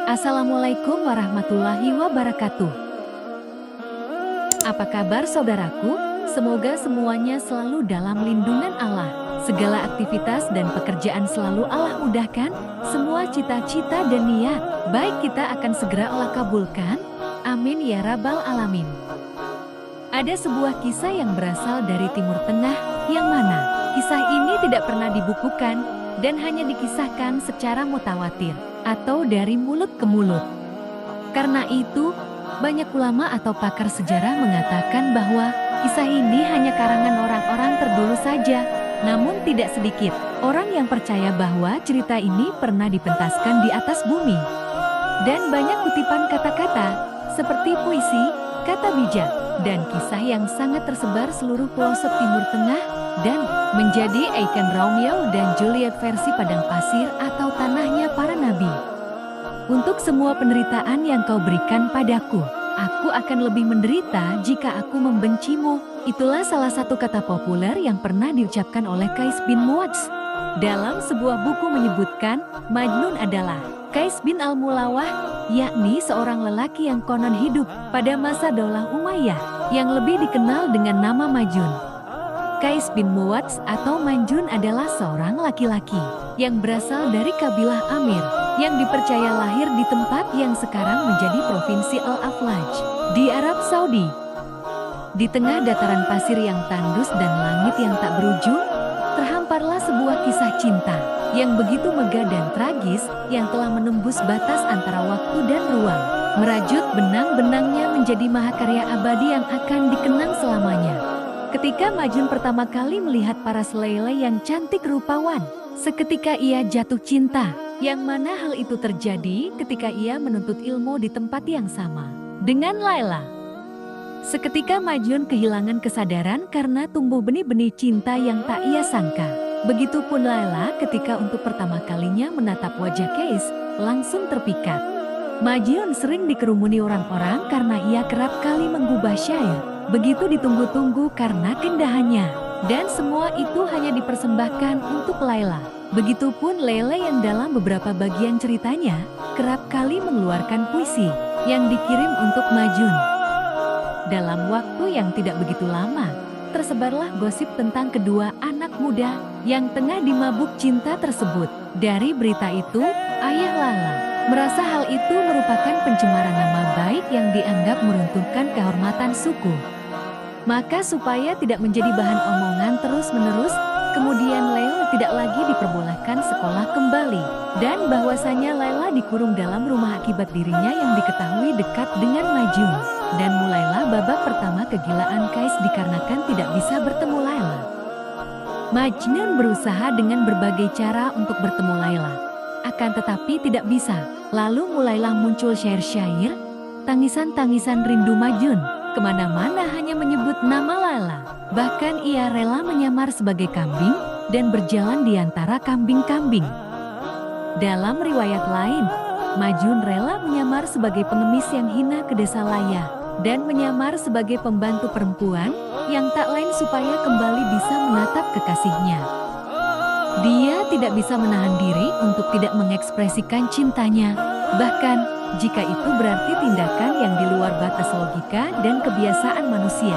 Assalamualaikum warahmatullahi wabarakatuh. Apa kabar saudaraku? Semoga semuanya selalu dalam lindungan Allah. Segala aktivitas dan pekerjaan selalu Allah mudahkan. Semua cita-cita dan niat baik kita akan segera Allah kabulkan. Amin ya rabbal alamin. Ada sebuah kisah yang berasal dari Timur Tengah, yang mana kisah ini tidak pernah dibukukan dan hanya dikisahkan secara mutawatir atau dari mulut ke mulut. Karena itu, banyak ulama atau pakar sejarah mengatakan bahwa kisah ini hanya karangan orang-orang terdulu saja. Namun tidak sedikit orang yang percaya bahwa cerita ini pernah dipentaskan di atas bumi. Dan banyak kutipan kata-kata seperti puisi, kata bijak, dan kisah yang sangat tersebar seluruh pelosok Timur Tengah dan menjadi ikon Romeo dan Juliet versi padang pasir atau tanahnya para nabi. Untuk semua penderitaan yang kau berikan padaku, aku akan lebih menderita jika aku membencimu. Itulah salah satu kata populer yang pernah diucapkan oleh Qais bin Mu'adz. Dalam sebuah buku menyebutkan, Majnun adalah Qais bin Al-Mulawah, yakni seorang lelaki yang konon hidup pada masa Daulah Umayyah, yang lebih dikenal dengan nama Majnun. Qais bin Mu'adz atau Majnun adalah seorang laki-laki yang berasal dari kabilah Amir, yang dipercaya lahir di tempat yang sekarang menjadi Provinsi Al-Aflaj di Arab Saudi. Di tengah dataran pasir yang tandus dan langit yang tak berujung, terhamparlah sebuah kisah cinta yang begitu megah dan tragis yang telah menembus batas antara waktu dan ruang, merajut benang-benangnya menjadi mahakarya abadi yang akan dikenang selamanya. Ketika Majnun pertama kali melihat para selele yang cantik rupawan, seketika ia jatuh cinta, yang mana hal itu terjadi ketika ia menuntut ilmu di tempat yang sama dengan Laila. Seketika Majnun kehilangan kesadaran karena tumbuh benih-benih cinta yang tak ia sangka. Begitupun Laila ketika untuk pertama kalinya menatap wajah Qais, langsung terpikat. Majnun sering dikerumuni orang-orang karena ia kerap kali menggubah syair. Begitu ditunggu-tunggu karena keindahannya. Dan semua itu hanya dipersembahkan untuk Laila. Begitupun Lele yang dalam beberapa bagian ceritanya, kerap kali mengeluarkan puisi yang dikirim untuk Majnun. Dalam waktu yang tidak begitu lama, tersebarlah gosip tentang kedua anak muda yang tengah dimabuk cinta tersebut. Dari berita itu, ayah Laila merasa hal itu merupakan pencemaran nama baik yang dianggap meruntuhkan kehormatan suku. Maka supaya tidak menjadi bahan omongan terus-menerus, kemudian Laila tidak lagi diperbolehkan sekolah kembali. Dan bahwasanya Laila dikurung dalam rumah akibat dirinya yang diketahui dekat dengan Majnun. Dan mulailah babak pertama kegilaan Qais dikarenakan tidak bisa bertemu Laila. Majnun berusaha dengan berbagai cara untuk bertemu Laila. Akan tetapi tidak bisa. Lalu mulailah muncul syair-syair, tangisan-tangisan rindu Majnun. Kemana-mana hanya menyebut nama Laila. Bahkan ia rela menyamar sebagai kambing dan berjalan di antara kambing-kambing. Dalam riwayat lain, Majnun rela menyamar sebagai pengemis yang hina ke desa Laya dan menyamar sebagai pembantu perempuan yang tak lain supaya kembali bisa menatap kekasihnya. Dia tidak bisa menahan diri untuk tidak mengekspresikan cintanya, bahkan jika itu berarti tindakan yang di luar batas logika dan kebiasaan manusia.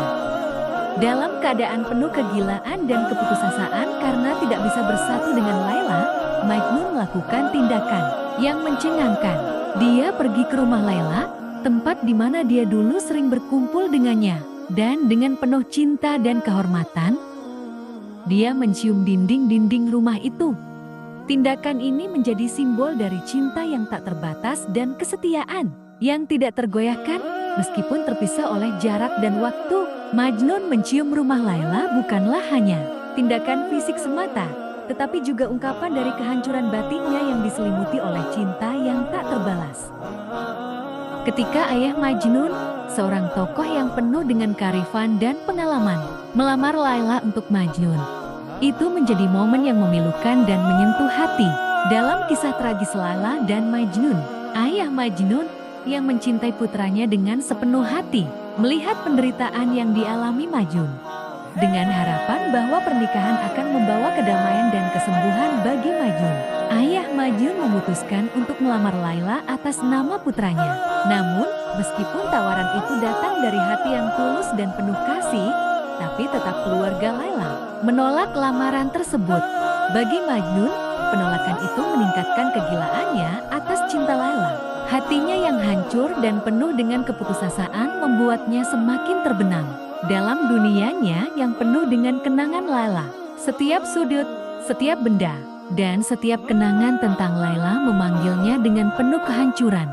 Dalam keadaan penuh kegilaan dan keputusasaan karena tidak bisa bersatu dengan Laila, Majnun melakukan tindakan yang mencengangkan. Dia pergi ke rumah Laila, tempat di mana dia dulu sering berkumpul dengannya, dan dengan penuh cinta dan kehormatan, dia mencium dinding-dinding rumah itu. Tindakan ini menjadi simbol dari cinta yang tak terbatas dan kesetiaan yang tidak tergoyahkan meskipun terpisah oleh jarak dan waktu. Majnun mencium rumah Laila bukanlah hanya tindakan fisik semata, tetapi juga ungkapan dari kehancuran batinnya yang diselimuti oleh cinta yang tak terbalas. Ketika ayah Majnun, seorang tokoh yang penuh dengan kearifan dan pengalaman, melamar Laila untuk Majnun, itu menjadi momen yang memilukan dan menyentuh hati. Dalam kisah tragis Laila dan Majnun, ayah Majnun yang mencintai putranya dengan sepenuh hati, melihat penderitaan yang dialami Majnun. Dengan harapan bahwa pernikahan akan membawa kedamaian dan kesembuhan bagi Majnun, ayah Majnun memutuskan untuk melamar Laila atas nama putranya. Namun, meskipun tawaran itu datang dari hati yang tulus dan penuh kasih, tapi tetap keluarga Laila menolak lamaran tersebut. Bagi Majnun, penolakan itu meningkatkan kegilaannya atas cinta Laila. Hatinya yang hancur dan penuh dengan keputusasaan membuatnya semakin terbenam dalam dunianya yang penuh dengan kenangan Laila. Setiap sudut, setiap benda, dan setiap kenangan tentang Laila memanggilnya dengan penuh kehancuran.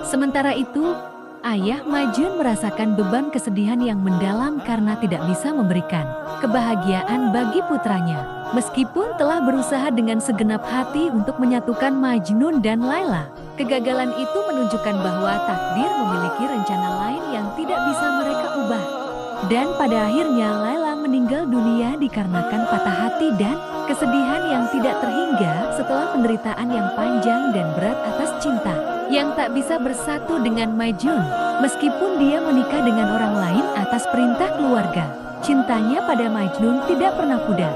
Sementara itu, ayah Majnun merasakan beban kesedihan yang mendalam karena tidak bisa memberikan kebahagiaan bagi putranya. Meskipun telah berusaha dengan segenap hati untuk menyatukan Majnun dan Laila, kegagalan itu menunjukkan bahwa takdir memiliki rencana lain yang tidak bisa mereka ubah. Dan pada akhirnya Laila meninggal dunia dikarenakan patah hati dan kesedihan yang tidak terhingga setelah penderitaan yang panjang dan berat atas cinta yang tak bisa bersatu dengan Majnun. Meskipun dia menikah dengan orang lain atas perintah keluarga, cintanya pada Majnun tidak pernah pudar.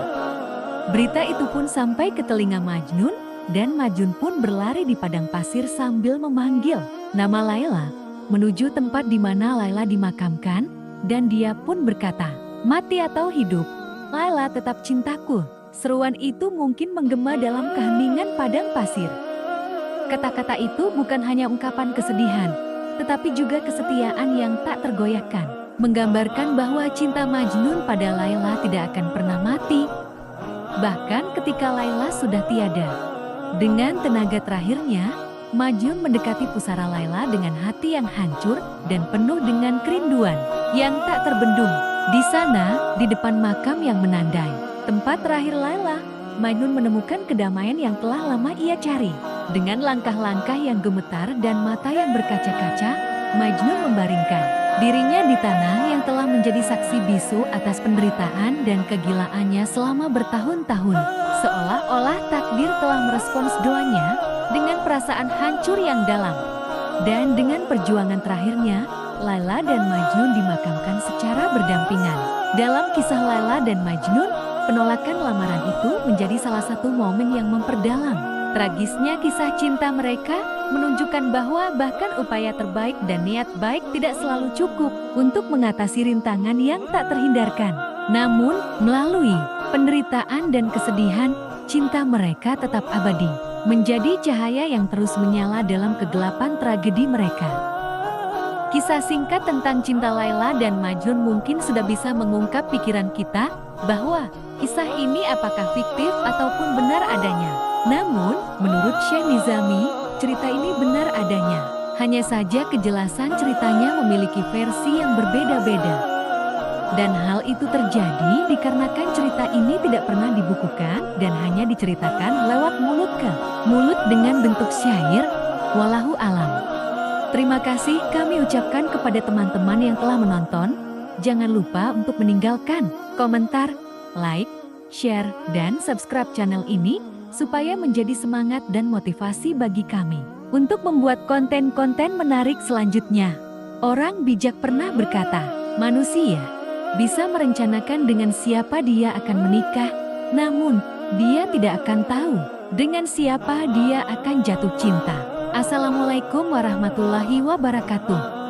Berita itu pun sampai ke telinga Majnun, dan Majnun pun berlari di padang pasir sambil memanggil nama Laila menuju tempat di mana Laila dimakamkan, dan dia pun berkata, "Mati atau hidup, Laila tetap cintaku." Seruan itu mungkin menggema dalam keheningan padang pasir. Kata-kata itu bukan hanya ungkapan kesedihan, tetapi juga kesetiaan yang tak tergoyahkan, menggambarkan bahwa cinta Majnun pada Laila tidak akan pernah mati, bahkan ketika Laila sudah tiada. Dengan tenaga terakhirnya, Majnun mendekati pusara Laila dengan hati yang hancur dan penuh dengan kerinduan yang tak terbendung. Di sana, di depan makam yang menandai tempat terakhir Laila, Majnun menemukan kedamaian yang telah lama ia cari. Dengan langkah-langkah yang gemetar dan mata yang berkaca-kaca, Majnun membaringkan dirinya di tanah yang telah menjadi saksi bisu atas penderitaan dan kegilaannya selama bertahun-tahun. Seolah-olah takdir telah merespons doanya dengan perasaan hancur yang dalam. Dan dengan perjuangan terakhirnya, Laila dan Majnun dimakamkan secara berdampingan. Dalam kisah Laila dan Majnun, penolakan lamaran itu menjadi salah satu momen yang memperdalam tragisnya kisah cinta mereka, menunjukkan bahwa bahkan upaya terbaik dan niat baik tidak selalu cukup untuk mengatasi rintangan yang tak terhindarkan. Namun, melalui penderitaan dan kesedihan, cinta mereka tetap abadi, menjadi cahaya yang terus menyala dalam kegelapan tragedi mereka. Kisah singkat tentang cinta Laila dan Majnun mungkin sudah bisa mengungkap pikiran kita bahwa kisah ini apakah fiktif ataupun benar adanya. Namun, menurut Syekh Nizami, cerita ini benar adanya. Hanya saja kejelasan ceritanya memiliki versi yang berbeda-beda. Dan hal itu terjadi dikarenakan cerita ini tidak pernah dibukukan dan hanya diceritakan lewat mulut ke mulut dengan bentuk syair. Wallahu alam. Terima kasih kami ucapkan kepada teman-teman yang telah menonton. Jangan lupa untuk meninggalkan komentar, like, share, dan subscribe channel ini supaya menjadi semangat dan motivasi bagi kami untuk membuat konten-konten menarik selanjutnya. Orang bijak pernah berkata, manusia bisa merencanakan dengan siapa dia akan menikah, namun dia tidak akan tahu dengan siapa dia akan jatuh cinta. Assalamualaikum warahmatullahi wabarakatuh.